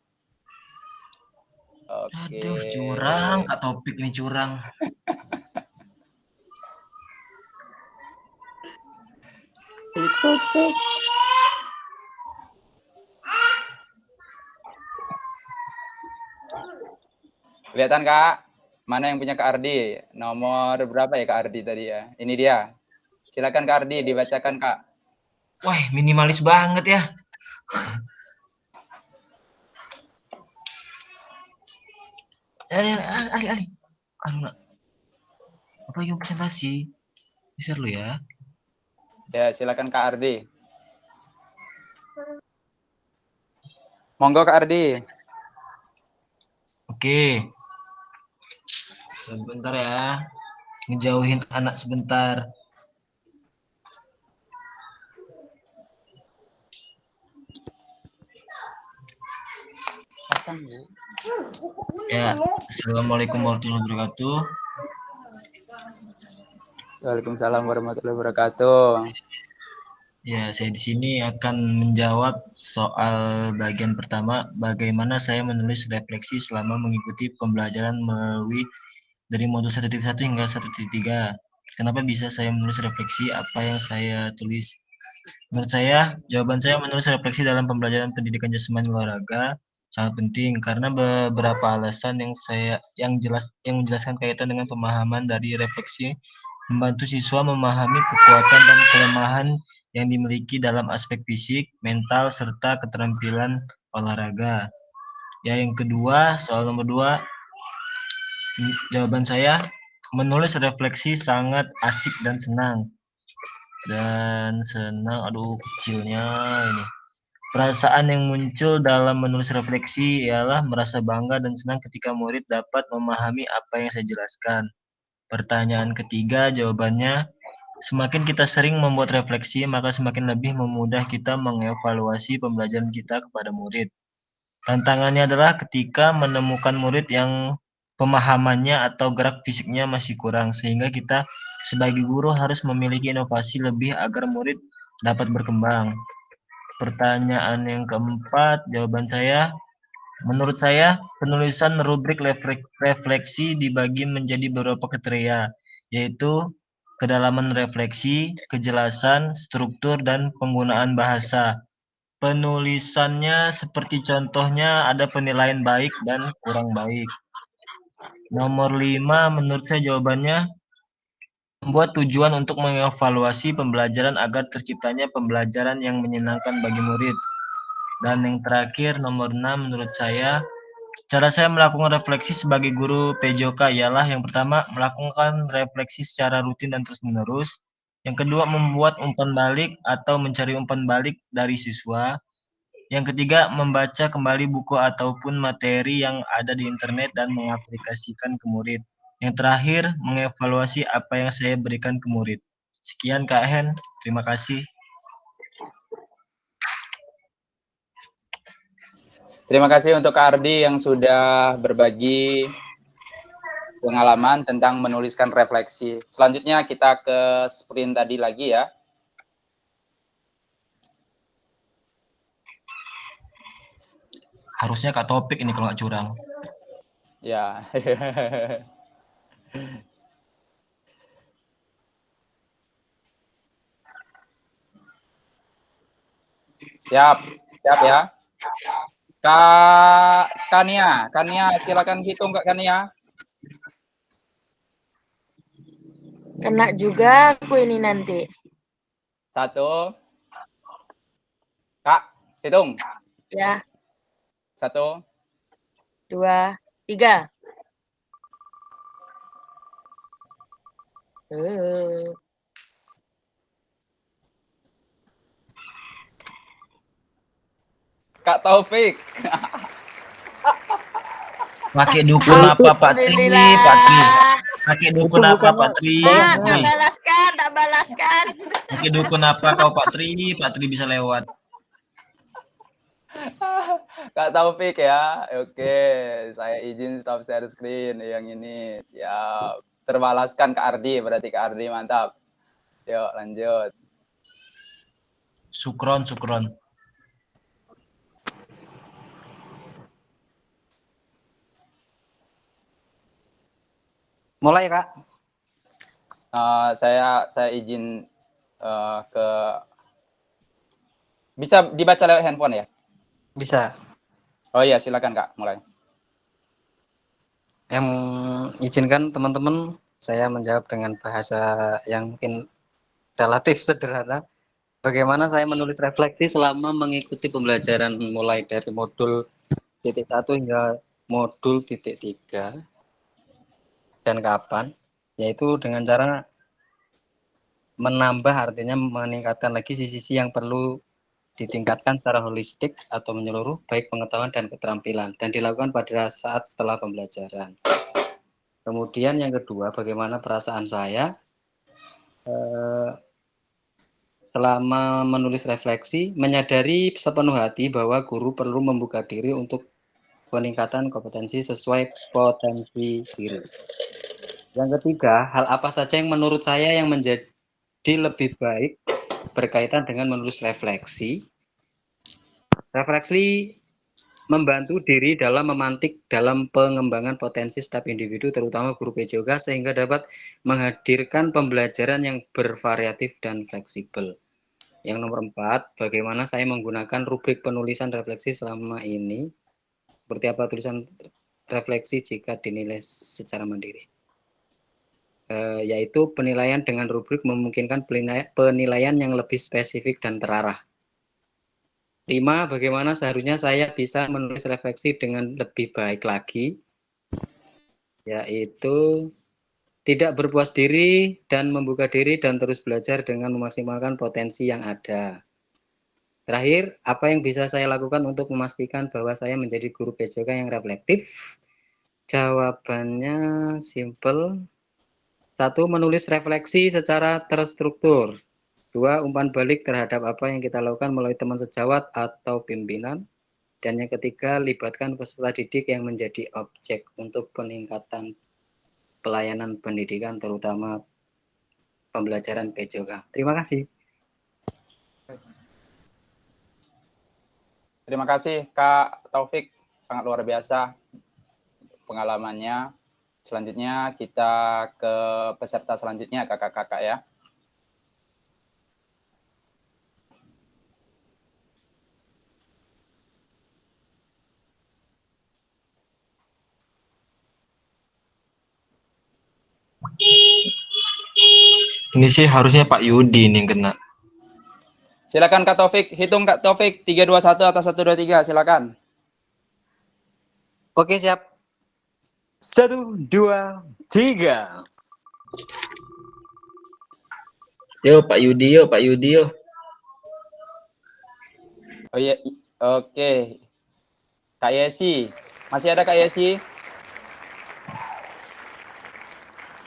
Oke. Aduh, curang. Kak Topik ini curang. Kelihatan Kak? Mana yang punya Kak Ardi? Nomor berapa ya Kak Ardi tadi ya? Ini dia. Silakan Kak Ardi dibacakan Kak. Wah, minimalis banget ya. Ali. Aduh, apa yang presentasi? Share lu ya. Ya, silakan Kak Ardi. Monggo Kak Ardi. Oke. Sebentar ya. Ngejauhin anak sebentar. Ya, assalamualaikum warahmatullahi wabarakatuh. Waalaikumsalam warahmatullahi wabarakatuh. Ya, saya di sini akan menjawab soal bagian pertama, bagaimana saya menulis refleksi selama mengikuti pembelajaran melalui dari modul 1.1 hingga 1.3. Kenapa bisa saya menulis refleksi? Apa yang saya tulis? Menurut saya, jawaban saya menulis refleksi dalam pembelajaran pendidikan jasmani olahraga sangat penting karena beberapa alasan yang menjelaskan kaitan dengan pemahaman dari refleksi membantu siswa memahami kekuatan dan kelemahan yang dimiliki dalam aspek fisik, mental, serta keterampilan olahraga. Ya, yang kedua, soal nomor 2, jawaban saya menulis refleksi sangat asik dan senang. Aduh kecilnya ini. Perasaan yang muncul dalam menulis refleksi ialah merasa bangga dan senang ketika murid dapat memahami apa yang saya jelaskan. Pertanyaan ketiga, jawabannya, semakin kita sering membuat refleksi, maka semakin lebih memudah kita mengevaluasi pembelajaran kita kepada murid. Tantangannya adalah ketika menemukan murid yang pemahamannya atau gerak fisiknya masih kurang, sehingga kita sebagai guru harus memiliki inovasi lebih agar murid dapat berkembang. Pertanyaan yang keempat, jawaban saya, menurut saya, penulisan rubrik refleksi dibagi menjadi beberapa kriteria, yaitu kedalaman refleksi, kejelasan, struktur, dan penggunaan bahasa. Penulisannya seperti contohnya ada penilaian baik dan kurang baik. Nomor 5, menurut saya jawabannya, membuat tujuan untuk mengevaluasi pembelajaran agar terciptanya pembelajaran yang menyenangkan bagi murid. Dan yang terakhir, nomor 6, menurut saya, cara saya melakukan refleksi sebagai guru PJOK ialah yang pertama, melakukan refleksi secara rutin dan terus-menerus. Yang kedua, membuat umpan balik atau mencari umpan balik dari siswa. Yang ketiga, membaca kembali buku ataupun materi yang ada di internet dan mengaplikasikan ke murid. Yang terakhir, mengevaluasi apa yang saya berikan ke murid. Sekian Kak Hen, terima kasih. Terima kasih untuk Kak Ardi yang sudah berbagi pengalaman tentang menuliskan refleksi. Selanjutnya kita ke sprint tadi lagi ya. Harusnya Kak Topik ini kalau nggak curang. Ya. Siap ya. Kak Kania, silakan hitung Kak Kania. Kena juga aku ini nanti. 1. Kak, hitung. Ya. 1, 2, 3. Kak Taufik. Pakai dukun apa Pak Tri? Pakai dukun apa Pak Tri? Tak balaskan. Pakai dukun apa kau Pak Tri? Pak Tri bisa lewat. Kak Taufik ya. Oke, saya izin stop share screen yang ini. Siap. Terbalaskan Kak Ardi, berarti Kak Ardi mantap. Yuk, lanjut. Sukron. Mulai Kak. Saya izin ke bisa dibaca lewat handphone ya? Bisa. Oh iya, silakan Kak, mulai. Yang izinkan teman-teman saya menjawab dengan bahasa yang mungkin relatif sederhana. Bagaimana saya menulis refleksi selama mengikuti pembelajaran mulai dari modul 1 hingga modul 3 dan kapan? Yaitu dengan cara menambah, artinya meningkatkan lagi sisi-sisi yang perlu ditingkatkan secara holistik atau menyeluruh, baik pengetahuan dan keterampilan, dan dilakukan pada saat setelah pembelajaran. Kemudian yang kedua, bagaimana perasaan saya selama menulis refleksi, menyadari sepenuh hati bahwa guru perlu membuka diri untuk peningkatan kompetensi sesuai potensi diri. Yang ketiga, hal apa saja yang menurut saya yang menjadi lebih baik berkaitan dengan menulis refleksi. Refleksi membantu diri dalam memantik dalam pengembangan potensi setiap individu, terutama guru PJOK, sehingga dapat menghadirkan pembelajaran yang bervariatif dan fleksibel. Yang nomor 4, bagaimana saya menggunakan rubrik penulisan refleksi selama ini. Seperti apa tulisan refleksi jika dinilai secara mandiri. Yaitu penilaian dengan rubrik memungkinkan penilaian yang lebih spesifik dan terarah. 5, bagaimana seharusnya saya bisa menulis refleksi dengan lebih baik lagi, yaitu tidak berpuas diri dan membuka diri dan terus belajar dengan memaksimalkan potensi yang ada. Terakhir, apa yang bisa saya lakukan untuk memastikan bahwa saya menjadi guru PJOK yang reflektif? Jawabannya simple. 1, menulis refleksi secara terstruktur. 2, umpan balik terhadap apa yang kita lakukan melalui teman sejawat atau pimpinan. Dan yang ketiga, libatkan peserta didik yang menjadi objek untuk peningkatan pelayanan pendidikan, terutama pembelajaran PJOK. Terima kasih. Terima kasih Kak Taufik, sangat luar biasa pengalamannya. Selanjutnya kita ke peserta selanjutnya, kakak-kakak ya. Ini sih harusnya Pak Yudi nih yang kena. Silakan Kak Taufik, hitung Kak Taufik 3 2 1 atau 1 2 3, silakan. Oke, siap. 1 2 3. Yo Pak Yudi, yo Pak Yudi, yo. Oh iya, oke. Kak Yesi, masih ada Kak Yesi?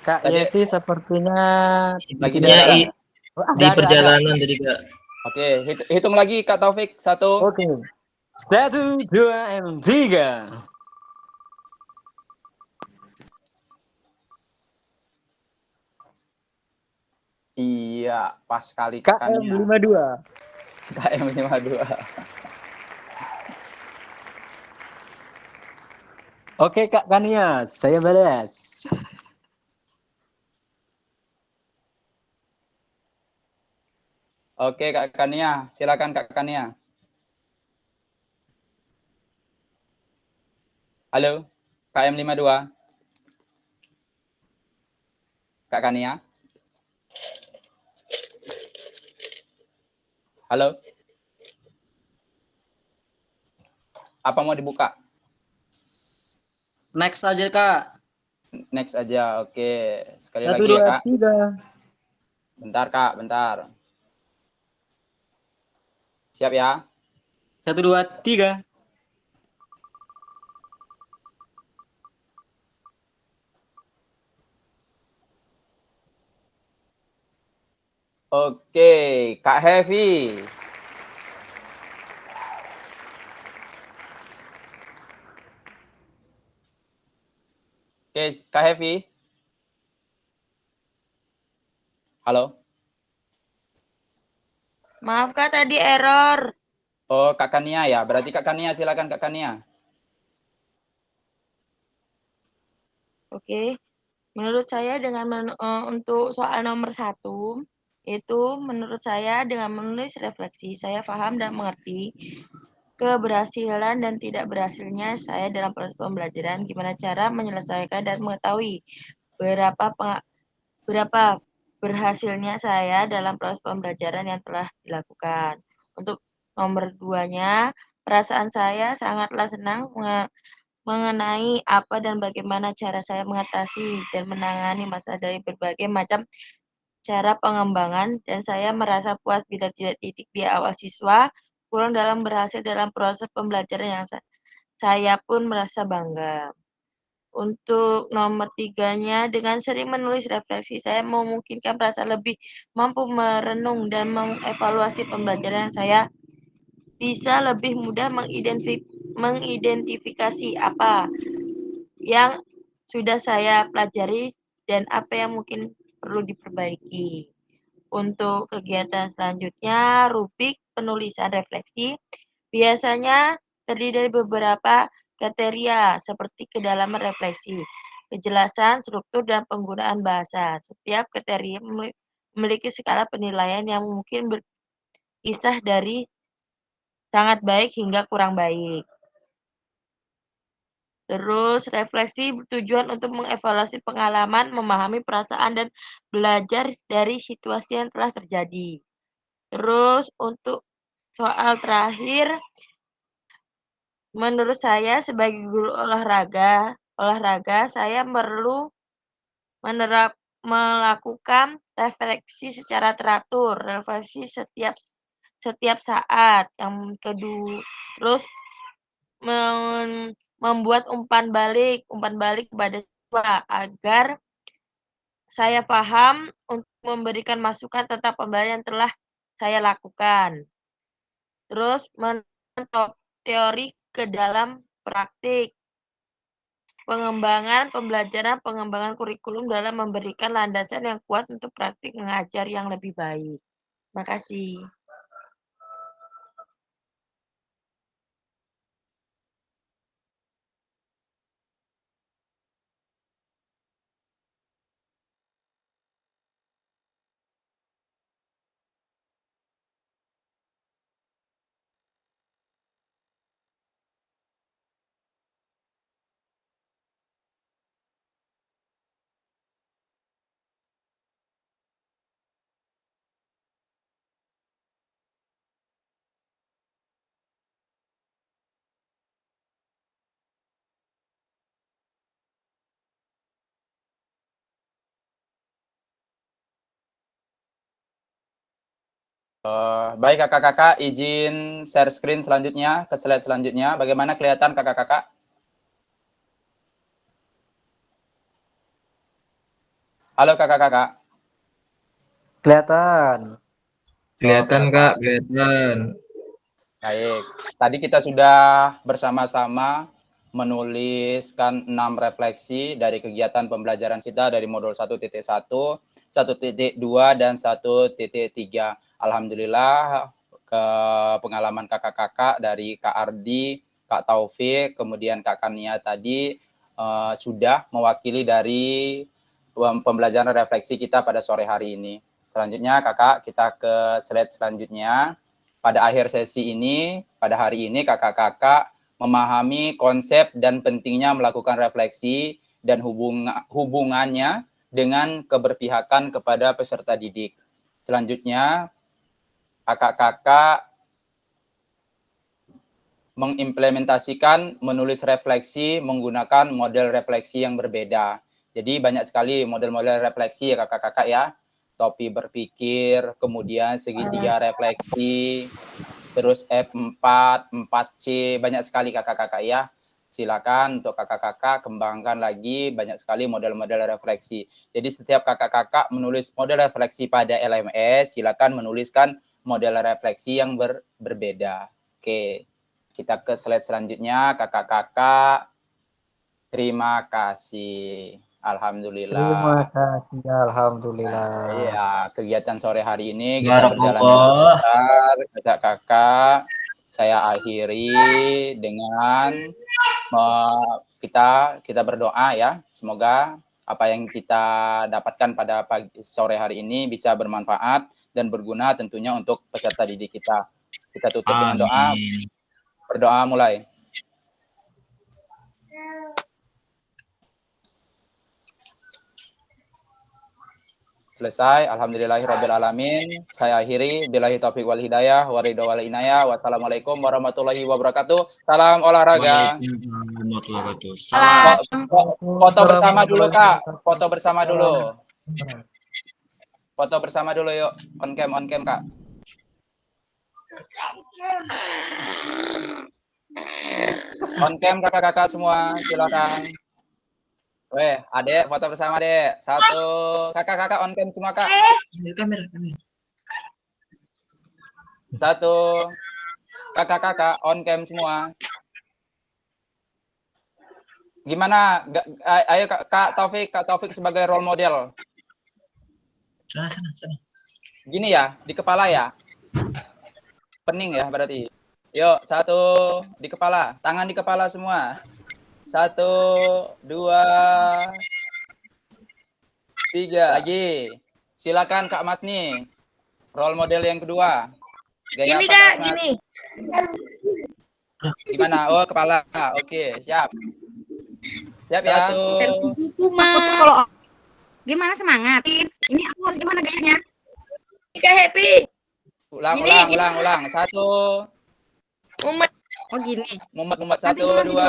Kak Yesi sepertinya lagi di perjalanan tadi Kak. Oke, hitung lagi Kak Taufik, 1. Oke. 1 2 3. Iya, pas kali KM 52. KM 52. Oke Kak Kania, saya balas. Oke Kak Kania, silakan Kak Kania. Halo, KM 52. Kak Kania. Halo. Apa mau dibuka? Next aja Kak. Next aja, oke. Sekali 1 lagi ya 2 Kak. 3. Bentar Kak, bentar. Siap ya? 1 2 3. Oke, Kak Heavy. Oke, Kak Heavy. Halo. Maaf Kak, tadi error. Oh, Kak Kania ya. Berarti Kak Kania, silakan Kak Kania. Oke. Menurut saya dengan untuk soal nomor 1, itu menurut saya dengan menulis refleksi, saya paham dan mengerti keberhasilan dan tidak berhasilnya saya dalam proses pembelajaran, gimana cara menyelesaikan dan mengetahui berapa berhasilnya saya dalam proses pembelajaran yang telah dilakukan. Untuk nomor 2-nya, perasaan saya sangatlah senang mengenai apa dan bagaimana cara saya mengatasi dan menangani masalah dari berbagai macam cara pengembangan, dan saya merasa puas bila titik di awal siswa pulang dalam berhasil dalam proses pembelajaran yang saya pun merasa bangga. Untuk nomor 3-nya, dengan sering menulis refleksi, saya memungkinkan merasa lebih mampu merenung dan mengevaluasi pembelajaran saya bisa lebih mudah mengidentifikasi apa yang sudah saya pelajari dan apa yang mungkin perlu diperbaiki. Untuk kegiatan selanjutnya, rubrik penulisan refleksi biasanya terdiri dari beberapa kriteria seperti kedalaman refleksi, kejelasan, struktur, dan penggunaan bahasa. Setiap kriteria memiliki skala penilaian yang mungkin berkisar dari sangat baik hingga kurang baik. Terus, refleksi bertujuan untuk mengevaluasi pengalaman, memahami perasaan, dan belajar dari situasi yang telah terjadi. Terus, untuk soal terakhir, menurut saya sebagai guru olahraga, saya perlu melakukan refleksi secara teratur, refleksi setiap saat. Yang kedua, terus membuat umpan balik kepada siswa agar saya paham untuk memberikan masukan tentang pembelajaran yang telah saya lakukan. Terus mencontoh teori ke dalam praktik. Pengembangan pembelajaran, pengembangan kurikulum dalam memberikan landasan yang kuat untuk praktik mengajar yang lebih baik. Terima kasih. Baik kakak-kakak, izin share screen selanjutnya, ke slide selanjutnya. Bagaimana kelihatan kakak-kakak? Halo kakak-kakak. Kelihatan. Kelihatan Kak, kelihatan. Baik, tadi kita sudah bersama-sama menuliskan 6 refleksi dari kegiatan pembelajaran kita dari modul 1.1, 1.2, dan 1.3. Alhamdulillah, ke pengalaman kakak-kakak dari Kak Ardi, Kak Taufik, kemudian Kak Kania tadi sudah mewakili dari pembelajaran refleksi kita pada sore hari ini. Selanjutnya kakak, kita ke slide selanjutnya. Pada akhir sesi ini, pada hari ini kakak-kakak memahami konsep dan pentingnya melakukan refleksi dan hubungannya dengan keberpihakan kepada peserta didik. Selanjutnya, kakak-kakak mengimplementasikan menulis refleksi menggunakan model refleksi yang berbeda. Jadi banyak sekali model-model refleksi ya kakak-kakak ya. Topi berpikir, kemudian segitiga refleksi, terus F4, 4C, banyak sekali kakak-kakak ya. Silakan untuk kakak-kakak kembangkan lagi, banyak sekali model-model refleksi. Jadi setiap kakak-kakak menulis model refleksi pada LMS, silakan menuliskan model refleksi yang berbeda. Oke, kita ke slide selanjutnya, kakak-kakak. Terima kasih. Alhamdulillah. Terima kasih, alhamdulillah. Iya, kegiatan sore hari ini kita berjalan dengan lancar, kakak-kakak. Saya akhiri dengan kita berdoa ya. Semoga apa yang kita dapatkan pada sore hari ini bisa bermanfaat dan berguna tentunya untuk peserta didik kita. Kita tutup dengan doa. Berdoa mulai. Selesai. Alhamdulillahirrabbilalamin. Saya akhiri. Billahi taufiq wal hidayah. Waridho wal inayah. Wassalamualaikum warahmatullahi wabarakatuh. Salam olahraga. Salam. Foto bersama dulu Kak. Foto bersama dulu. Foto bersama dulu yuk. On cam Kak. On cam kakak-kakak semua. Silakan. Weh, adek, foto bersama dek. Satu, kakak-kakak on cam semua kak. Kamera. Satu, kakak-kakak on cam semua. Gimana? Ayo Kak Taufik sebagai role model. Sana. Gini ya, di kepala ya. Pening ya berarti. Yuk, 1 di kepala, tangan di kepala semua. 1, 2, 3 lagi. Silakan Kak Mas nih. Role model yang kedua. Gaya Gini apa, Kak, Mas? gini. Gimana? Oh, kepala. Oke, siap. Siap ya. 1. Terkuku Aku tuh mah. kalau gimana semangat? Ini aku harus gimana gayanya? Kak Happy. Ulang. 1. Mumet. Oh gini. Mumet. Nanti 1, gimana 2. dulu?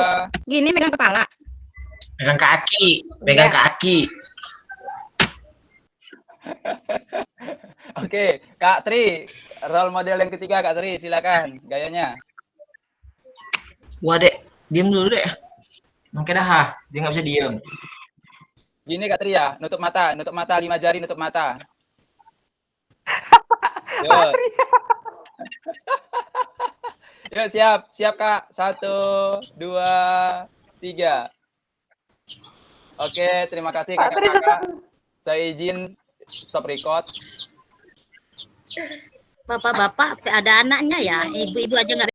Gini megang kepala. Pegang kaki. Oke, Kak Tri, role model yang ketiga Kak Tri, silakan gayanya. Wah, Dek. Diam dulu, Dek. Mungkin dia nggak bisa diam. Gini Kak Tri ya, nutup mata, 5 jari nutup mata. Yuk. Yuk, siap Kak. 1, 2, 3. Oke, terima kasih Kakak-kakak. Saya izin stop record. Bapak-bapak ada anaknya ya, ibu-ibu aja nggak